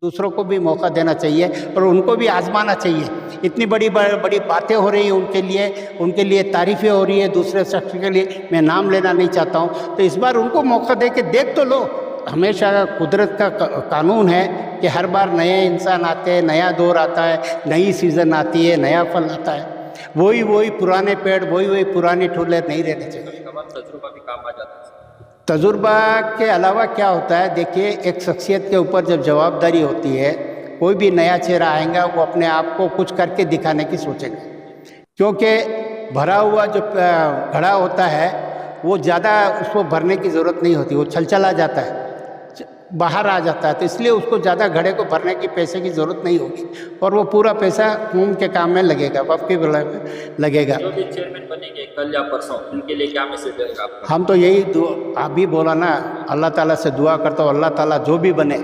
दूसरों को भी मौका देना चाहिए और उनको भी आजमाना चाहिए। इतनी बड़ी बड़ी बातें हो रही हैं उनके लिए तारीफ़ें हो रही है दूसरे शख्स के लिए, मैं नाम लेना नहीं चाहता हूँ। तो इस बार उनको मौका दे के देख तो लो। हमेशा कुदरत का कानून है कि हर बार नए इंसान आते हैं, नया दौर आता है, नई सीज़न आती है, नया फल आता है। वही पुराने पेड़, वही पुराने ठूले नहीं रहने चाहिए। तजुर्बा भी काम आ जाता है। तजुर्बा के अलावा क्या होता है, देखिए एक शख्सियत के ऊपर जब जवाबदारी होती है, कोई भी नया चेहरा आएगा वो अपने आप को कुछ करके दिखाने की सोचेगा, क्योंकि भरा हुआ जो घड़ा होता है वो ज़्यादा उसको भरने की ज़रूरत नहीं होती, वो छलछला जाता है, बाहर आ जाता है। तो इसलिए उसको ज़्यादा घड़े को भरने की पैसे की ज़रूरत नहीं होगी और वो पूरा पैसा खून के काम में लगेगा, वक़्फ़ के में लगेगा। जो भी चेयरमैन बनेंगे कल या परसों, उनके लिए क्या मैसेज रहेगा आपका? हम तो यही आप भी बोला ना, अल्लाह ताला से दुआ करता हूँ, अल्लाह ताला जो भी बने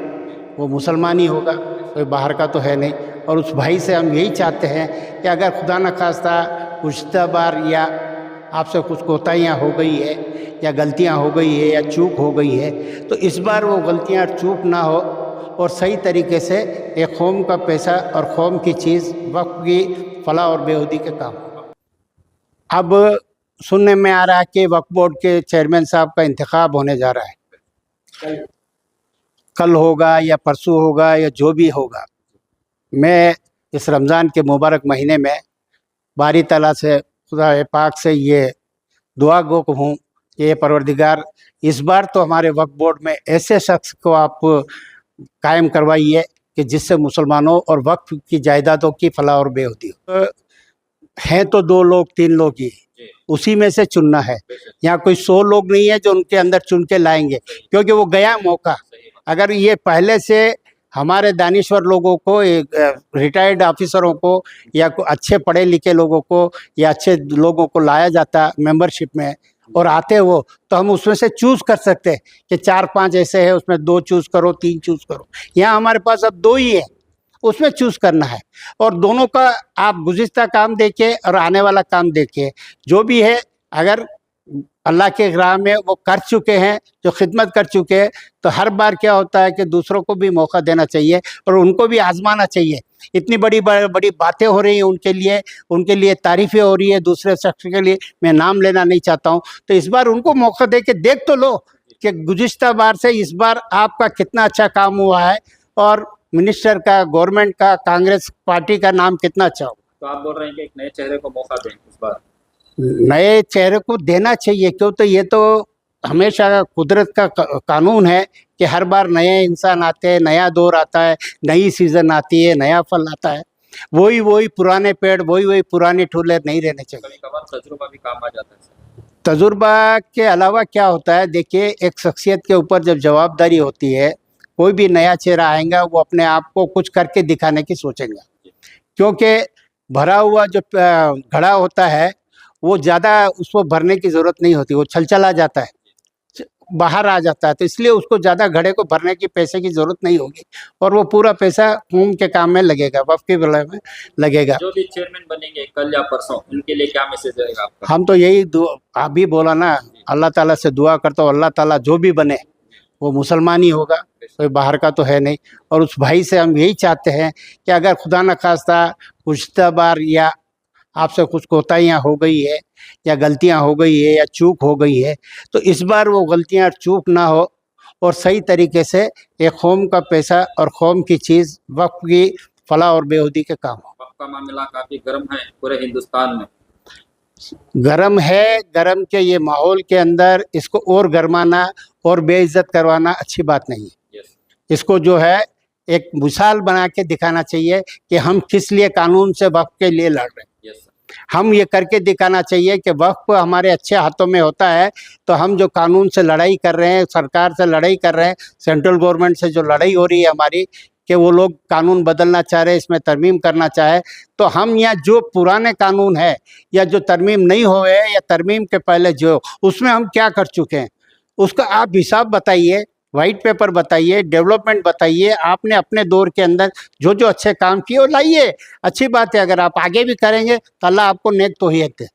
वो मुसलमान ही होगा, कोई बाहर का तो है नहीं। और उस भाई से हम यही चाहते हैं कि अगर खुदा न खास्ता गुज़िश्ता बार या आपसे कुछ कोताहियाँ हो गई है या गलतियाँ हो गई है या चूक हो गई है, तो इस बार वो गलतियाँ चूक ना हो और सही तरीके से एक कौम का पैसा और कौम की चीज़ वक़्फ़ की फलाह और बेहूदी के काम हो। अब सुनने में आ रहा है कि वक्फ बोर्ड के चेयरमैन साहब का इंतखाब होने जा रहा है, कल होगा या परसों होगा या जो भी होगा। मैं इस रमज़ान के मुबारक महीने में बारी ताला से, खुदा पाक से ये दुआ गो हूँ कि ये परवरदिगार इस बार तो हमारे वक्फ बोर्ड में ऐसे शख्स को आप कायम करवाइए कि जिससे मुसलमानों और वक्फ की जायदादों की फलाह और बेहूदी हो। हैं तो 2 लोग 3 लोग ही, उसी में से चुनना है। यहाँ कोई 100 लोग नहीं है जो उनके अंदर चुन के लाएंगे, क्योंकि वो गया मौका। अगर ये पहले से हमारे दानिश्वर लोगों को, रिटायर्ड ऑफिसरों को या अच्छे पढ़े लिखे लोगों को या अच्छे लोगों को लाया जाता मेंबरशिप में और आते वो, तो हम उसमें से चूज़ कर सकते हैं कि 4-5 ऐसे हैं, उसमें 2 चूज़ करो, 3 चूज़ करो। यहाँ हमारे पास अब 2 ही है, उसमें चूज़ करना है। और दोनों का आप गुज़िश्ता काम देखिए और आने वाला काम देखिए, जो भी है अगर अल्लाह के राह में वो कर चुके हैं, जो खिदमत कर चुके हैं, तो हर बार क्या होता है कि दूसरों को भी मौका देना चाहिए और उनको भी आजमाना चाहिए। इतनी बड़ी बातें हो रही हैं उनके लिए तारीफ़ें हो रही है दूसरे शख्स के लिए, मैं नाम लेना नहीं चाहता हूँ। तो इस बार उनको मौका दे के देख तो लो कि गुज़िश्ता बार से इस बार आपका कितना अच्छा काम हुआ है और मिनिस्टर का, गवर्नमेंट का, कांग्रेस पार्टी का नाम कितना अच्छा हो। तो आप बोल रहे हैं कि एक नए चेहरे को मौका दें इस बार? नए चेहरे को देना चाहिए, क्यों, तो ये तो हमेशा कुदरत का कानून है कि हर बार नए इंसान आते हैं, नया दौर आता है, नई सीज़न आती है, नया फल आता है। वही पुराने पेड़, वही पुराने ठूले नहीं रहने चाहिए। कभी-कभार तजुर्बा भी काम आ जाता है। तजुर्बा के अलावा क्या होता है, देखिए एक शख्सियत के ऊपर जब जवाबदारी होती है, कोई भी नया चेहरा आएगा वो अपने आप को कुछ करके दिखाने की सोचेगा, क्योंकि भरा हुआ जो घड़ा होता है वो ज़्यादा उसको भरने की ज़रूरत नहीं होती, वो छलछला जाता है, बाहर आ जाता है। तो इसलिए उसको ज़्यादा घड़े को भरने की पैसे की ज़रूरत नहीं होगी और वो पूरा पैसा खून के काम में लगेगा, वक़्फ़ के में लगेगा। जो भी चेयरमैन बनेंगे कल या परसों, उनके लिए क्या मैसेज रहेगा आपका? हम तो यही आप भी बोला ना, अल्लाह ताला से दुआ करता हूँ, अल्लाह ताला जो भी बने वो मुसलमान ही होगा, कोई बाहर का तो है नहीं। और उस भाई से हम यही चाहते हैं कि अगर खुदा न खास्ता गुज़िश्ता बार या आपसे कुछ कोताहियाँ हो गई है या गलतियाँ हो गई है या चूक हो गई है, तो इस बार वो गलतियाँ चूक ना हो और सही तरीके से एक कौम का पैसा और कौम की चीज़ वक़्फ़ की फलाह और बेहूदी के काम हो। वक़्फ़ का मामला काफ़ी गर्म है पूरे हिंदुस्तान में। गरम है, गरम के ये माहौल के अंदर इसको और गरमाना और बेइज्जत करवाना अच्छी बात नहीं है। इसको जो है एक मिसाल बना के दिखाना चाहिए कि हम किस लिए कानून से वक़्फ़ के लिए लड़ रहे हैं। हम ये करके दिखाना चाहिए कि वक़्फ़ हमारे अच्छे हाथों में होता है, तो हम जो कानून से लड़ाई कर रहे हैं, सरकार से लड़ाई कर रहे हैं, सेंट्रल गवर्नमेंट से जो लड़ाई हो रही है हमारी कि वो लोग कानून बदलना चाह रहे हैं, इसमें तरमीम करना चाहे, तो हम यहाँ जो पुराने कानून है या जो तरमीम नहीं हुए या तरमीम के पहले जो उसमें हम क्या कर चुके हैं उसका आप हिसाब बताइए, वाइट पेपर बताइए, डेवलपमेंट बताइए। आपने अपने दौर के अंदर जो जो अच्छे काम किए वो लाइए, अच्छी बात है। अगर आप आगे भी करेंगे तो अल्लाह आपको नेक तौहीद दे।